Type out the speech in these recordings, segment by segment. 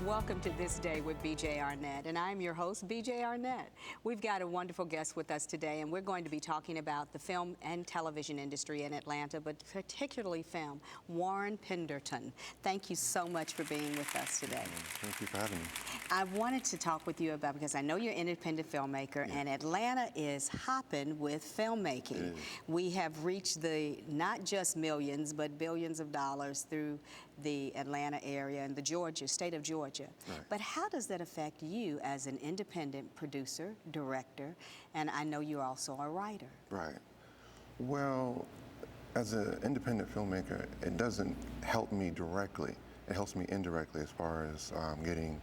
Welcome to This Day with BJ Arnett, and I'm your host, BJ Arnett. We've got a wonderful guest with us today, and we're going to be talking about the film and television industry in Atlanta, but particularly film. Warren Penderton, thank you so much for being with us today. Thank you for having me. I wanted to talk with you about, because I know you're an independent filmmaker, and Atlanta is hopping with filmmaking. We have reached the not just millions, but billions of dollars through the Atlanta area and the state of Georgia. Right. But how does that affect you as an independent producer, director, and I know you're also a writer? Right. Well, as an independent filmmaker, it doesn't help me directly. It helps me indirectly as far as getting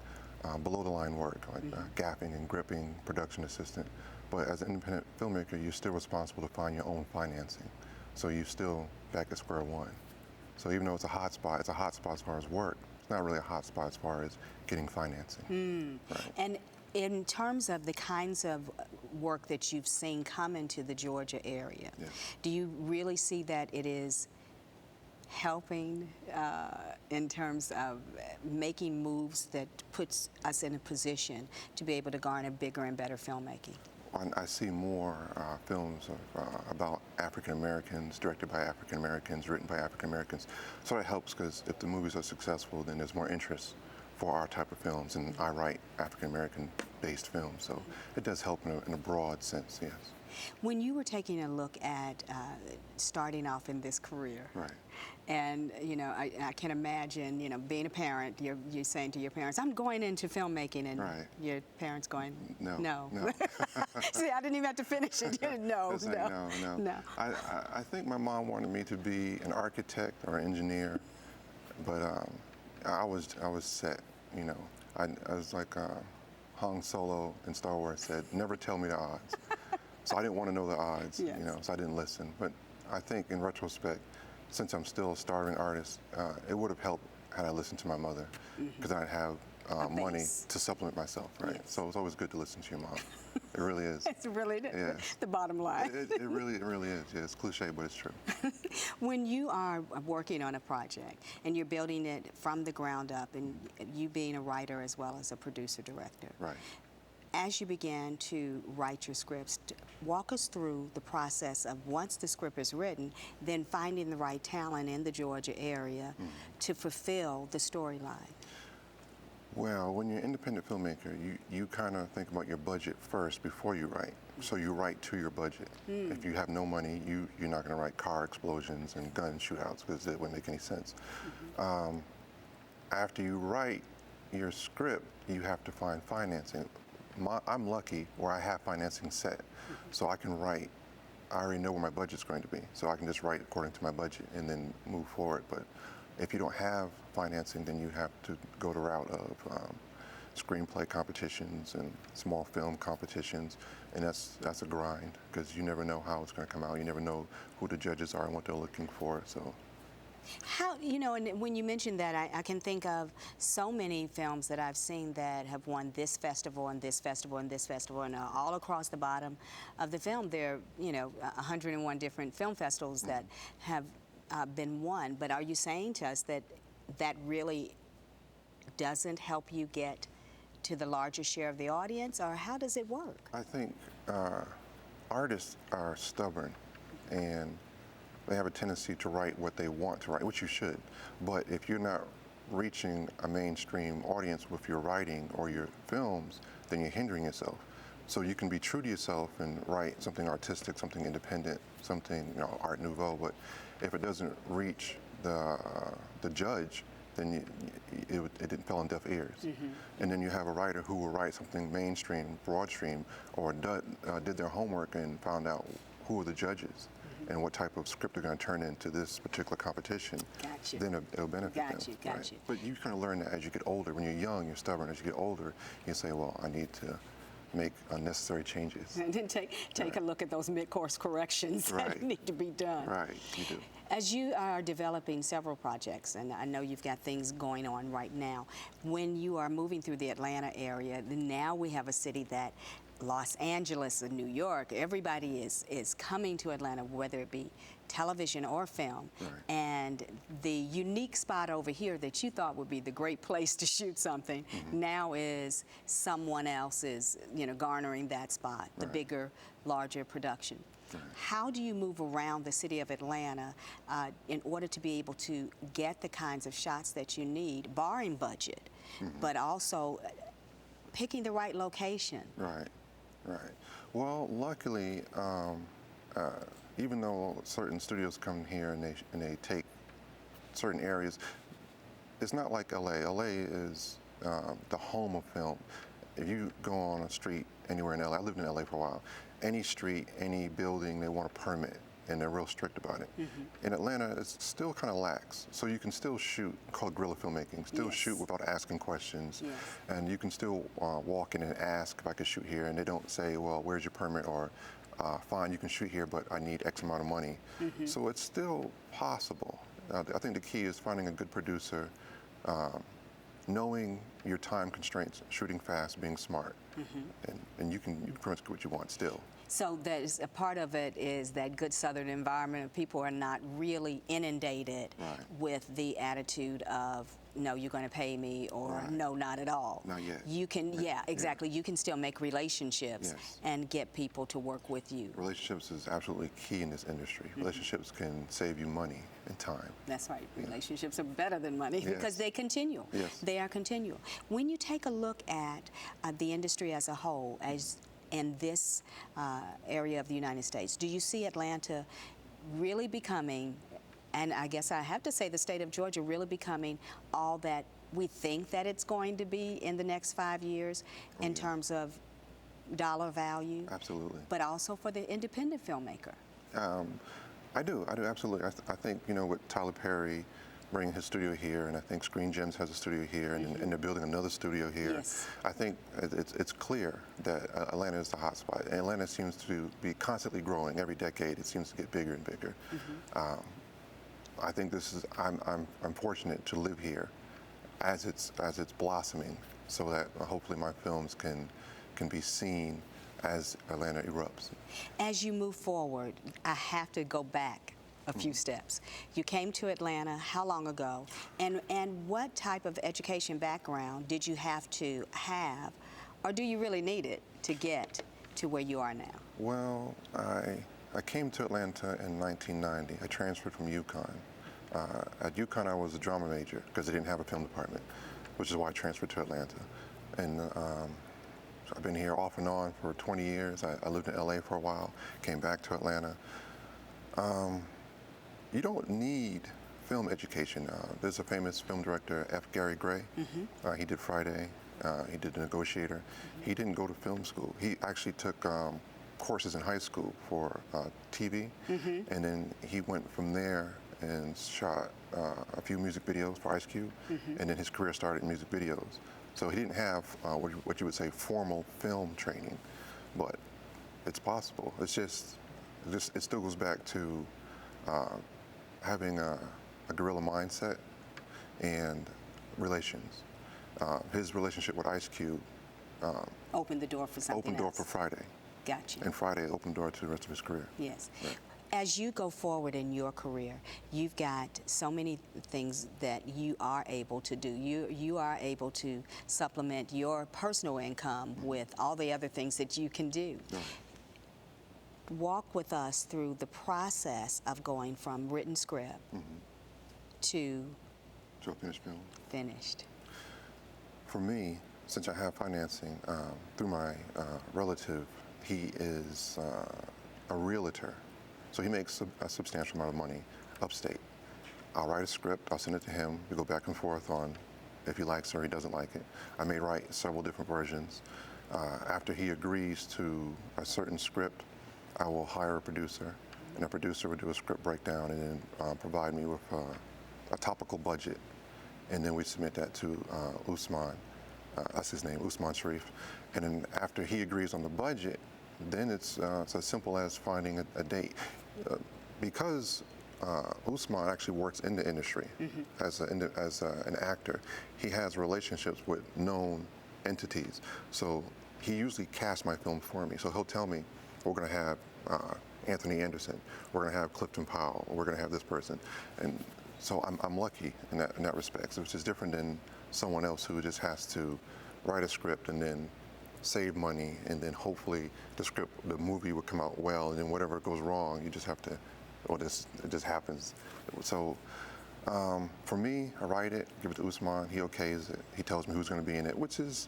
below-the-line work, like gaffing and gripping, production assistant. But as an independent filmmaker, you're still responsible to find your own financing. So you're still back at square one. So even though it's a hot spot as far as work. It's not really a hot spot as far as getting financing. Right. And in terms of the kinds of work that you've seen come into the Georgia area, do you really see that it is helping in terms of making moves that puts us in a position to be able to garner bigger and better filmmaking? I see more films about African Americans, directed by African Americans, written by African Americans. So it helps, because if the movies are successful, then there's more interest for our type of films, and I write African American based films, so it does help in a broad sense, yes. When you were taking a look at starting off in this career, and you know, I can imagine, you know, being a parent, you're saying to your parents, "I'm going into filmmaking," and your parents going, "No." See, I didn't even have to finish it. No. I think my mom wanted me to be an architect or an engineer, but I was set. You know, I was like Han Solo in Star Wars said, "Never tell me the odds." So I didn't want to know the odds, you know, so I didn't listen. But I think in retrospect, since I'm still a starving artist, it would have helped had I listened to my mother, because I'd have money to supplement myself, right? So it's always good to listen to your mom. It really is. It's really the bottom line. It really is. Yeah, it's cliche, but it's true. When you are working on a project and you're building it from the ground up, and you being a writer as well as a producer-director, as you began to write your scripts, walk us through the process of, once the script is written, then finding the right talent in the Georgia area to fulfill the storyline. Well, when you're an independent filmmaker, you kind of think about your budget first before you write. So you write to your budget. If you have no money, you're not going to write car explosions and gun shootouts, because it wouldn't make any sense. After you write your script, you have to find financing. I'm lucky where I have financing set, so I can write. I already know where my budget's going to be, so I can just write according to my budget and then move forward. But if you don't have financing, then you have to go the route of screenplay competitions and small film competitions, and that's a grind, because you never know how it's going to come out. You never know who the judges are and what they're looking for. So. How, you know, and when you mentioned that, I can think of so many films that I've seen that have won this festival and this festival and this festival, and all across the bottom of the film, there are, you know, 101 different film festivals that have been won. But are you saying to us that that really doesn't help you get to the larger share of the audience, or how does it work? I think artists are stubborn, and they have a tendency to write what they want to write, which you should. But if you're not reaching a mainstream audience with your writing or your films, then you're hindering yourself. So you can be true to yourself and write something artistic, something independent, something, you know, Art Nouveau. But if it doesn't reach the judge, then it fell on deaf ears. And then you have a writer who will write something mainstream, broadstream, or did their homework and found out who are the judges and what type of script they're going to turn into this particular competition. Then it'll benefit them. But you kind of learn that as you get older. When you're young, you're stubborn. As you get older, you say, well, I need to make unnecessary changes. And then take a look at those mid-course corrections that need to be done. You do. As you are developing several projects, and I know you've got things going on right now, when you are moving through the Atlanta area, then now we have a city that Los Angeles and New York, everybody is coming to Atlanta, whether it be television or film, Right. and the unique spot over here that you thought would be the great place to shoot something now is someone else is, garnering that spot, the Right. bigger, larger production. Right. How do you move around the city of Atlanta in order to be able to get the kinds of shots that you need, barring budget, but also picking the right location? Right, right. Well, luckily, even though certain studios come here and they take certain areas, it's not like LA. LA is the home of film. If you go on a street anywhere in LA, I lived in LA for a while, any street, any building, they want a permit, and they're real strict about it. In Atlanta, it's still kind of lax, so you can still shoot, called guerrilla filmmaking, still Yes. shoot without asking questions, Yes. and you can still walk in and ask if I could shoot here, and they don't say, well, where's your permit, or fine, you can shoot here, but I need X amount of money. So it's still possible. I think the key is finding a good producer, knowing your time constraints, shooting fast, being smart, and you can pretty much get what you want still. So that is a part of it is that good Southern environment of people are not really inundated Right. with the attitude of, no, you're going to pay me, or Right. no, not at all. Not yet. You can, yeah, exactly. You can still make relationships Yes. and get people to work with you. Relationships is absolutely key in this industry. Relationships can save you money and time. That's right. Relationships are better than money because Yes. they continue. Yes. They are continual. When you take a look at the industry as a whole, as in this area of the United States, do you see Atlanta really becoming, and I guess I have to say the state of Georgia really becoming all that we think that it's going to be in the next 5 years in terms of dollar value? Absolutely. But also for the independent filmmaker? I do absolutely. I think, with Tyler Perry bringing his studio here, and I think Screen Gems has a studio here, and they're building another studio here. Yes. I think it's clear that Atlanta is the hot spot. And Atlanta seems to be constantly growing. Every decade, it seems to get bigger and bigger. I think I'm fortunate to live here as it's blossoming, so that hopefully my films can be seen as Atlanta erupts. As you move forward, I have to go back a few steps. You came to Atlanta how long ago, and what type of education background did you have to have, or do you really need it to get to where you are now? Well, I came to Atlanta in 1990. I transferred from UConn. At UConn, I was a drama major because they didn't have a film department, which is why I transferred to Atlanta. And I've been here off and on for 20 years. I lived in LA for a while, came back to Atlanta. You don't need film education. There's a famous film director, F. Gary Gray. He did Friday. He did The Negotiator. He didn't go to film school. He actually took courses in high school for TV, and then he went from there and shot a few music videos for Ice Cube, and then his career started in music videos. So he didn't have what you would say formal film training, but it's possible. It's just it still goes back to having a guerrilla mindset and relations. His relationship with Ice Cube Opened the door for something opened door else. for Friday, Gotcha. and Friday opened door to the rest of his career. Yes. Right. As you go forward in your career, you've got so many things that you are able to do. You are able to supplement your personal income with all the other things that you can do. Right. Walk with us through the process of going from written script to To a finished film. finished. For me, since I have financing through my relative, he is a realtor. So he makes a substantial amount of money upstate. I'll write a script, I'll send it to him, we go back and forth on if he likes it or he doesn't like it. I may write several different versions. After he agrees to a certain script, I will hire a producer, and a producer will do a script breakdown and then provide me with a topical budget. And then we submit that to Usman, that's his name, Usman Sharif. And then after he agrees on the budget, then it's as simple as finding a date. Because Usman actually works in the industry as an actor, he has relationships with known entities. So he usually casts my film for me. So he'll tell me, we're going to have Anthony Anderson. We're going to have Clifton Powell. We're going to have this person. And so I'm lucky in that respect, which is different than someone else who just has to write a script and then save money, and then hopefully the movie will come out well, and then whatever goes wrong, you just have to, it just happens. So for me, I write it, give it to Usman, he okays it, he tells me who's going to be in it, which is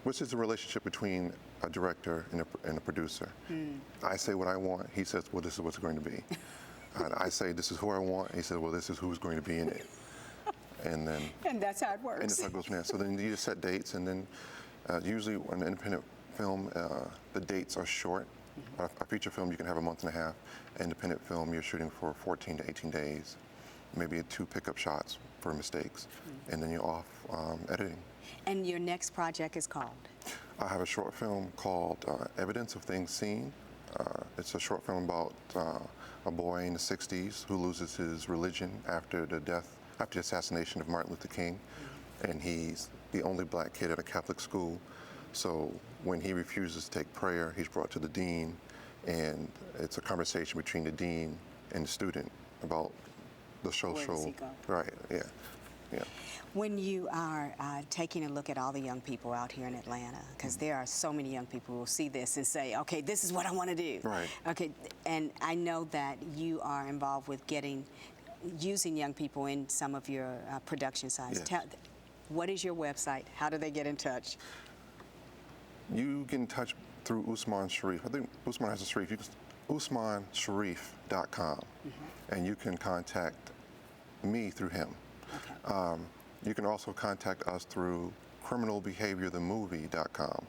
the relationship between a director and a producer. I say what I want, he says, well, this is what's going to be. I say, this is who I want, he says, well, this is who's going to be in it. And then... And that's how it works. And that's how it goes from there. So then you just set dates, and then usually on an independent film, the dates are short. A feature film, you can have a month and a half. Independent film, you're shooting for 14 to 18 days, maybe 2 pickup shots for mistakes, and then you're off editing. And your next project is called? I have a short film called Evidence of Things Seen. It's a short film about a boy in the 60s who loses his religion after the assassination of Martin Luther King, and he's the only black kid at a Catholic school. So when he refuses to take prayer, he's brought to the dean, and it's a conversation between the dean and the student about the social. Where does he go? Right. Yeah. Yeah. When you are taking a look at all the young people out here in Atlanta, because there are so many young people who will see this and say, okay, this is what I want to do. Right. Okay, and I know that you are involved with using young people in some of your production sites. Yes. What is your website? How do they get in touch? You get in touch through Usman Sharif. I think Usman has a Sharif. UsmanSharif.com, and you can contact me through him. Okay. You can also contact us through criminalbehaviorthemovie.com,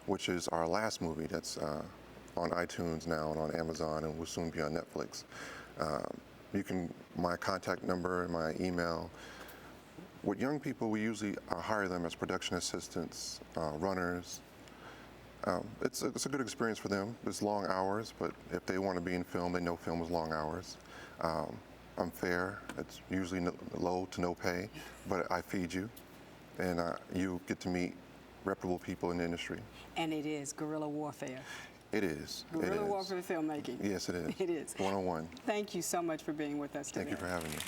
which is our last movie that's on iTunes now and on Amazon and will soon be on Netflix. My contact number and my email. With young people, we usually hire them as production assistants, runners. It's a good experience for them. It's long hours, but if they want to be in film, they know film is long hours. I'm fair. It's usually low to no pay, but I feed you, and you get to meet reputable people in the industry. And it is guerrilla warfare. It is. Guerrilla warfare filmmaking. Yes, it is. It is. 101. Thank you so much for being with us today. Thank you for having me.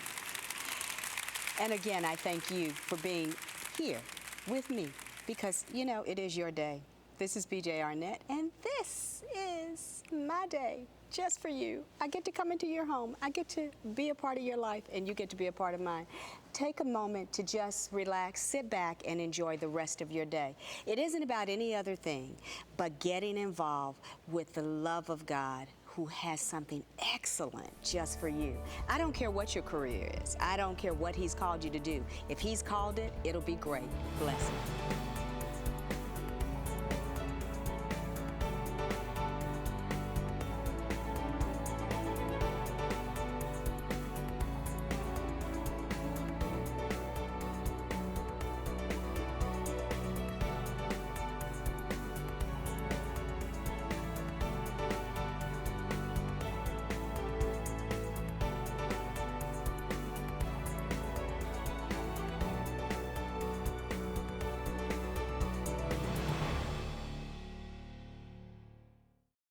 And again, I thank you for being here with me, because, you know, it is your day. This is BJ Arnett, and this is my day just for you. I get to come into your home. I get to be a part of your life, and you get to be a part of mine. Take a moment to just relax, sit back, and enjoy the rest of your day. It isn't about any other thing but getting involved with the love of God, who has something excellent just for you. I don't care what your career is. I don't care what He's called you to do. If He's called it, it'll be great. Bless Him.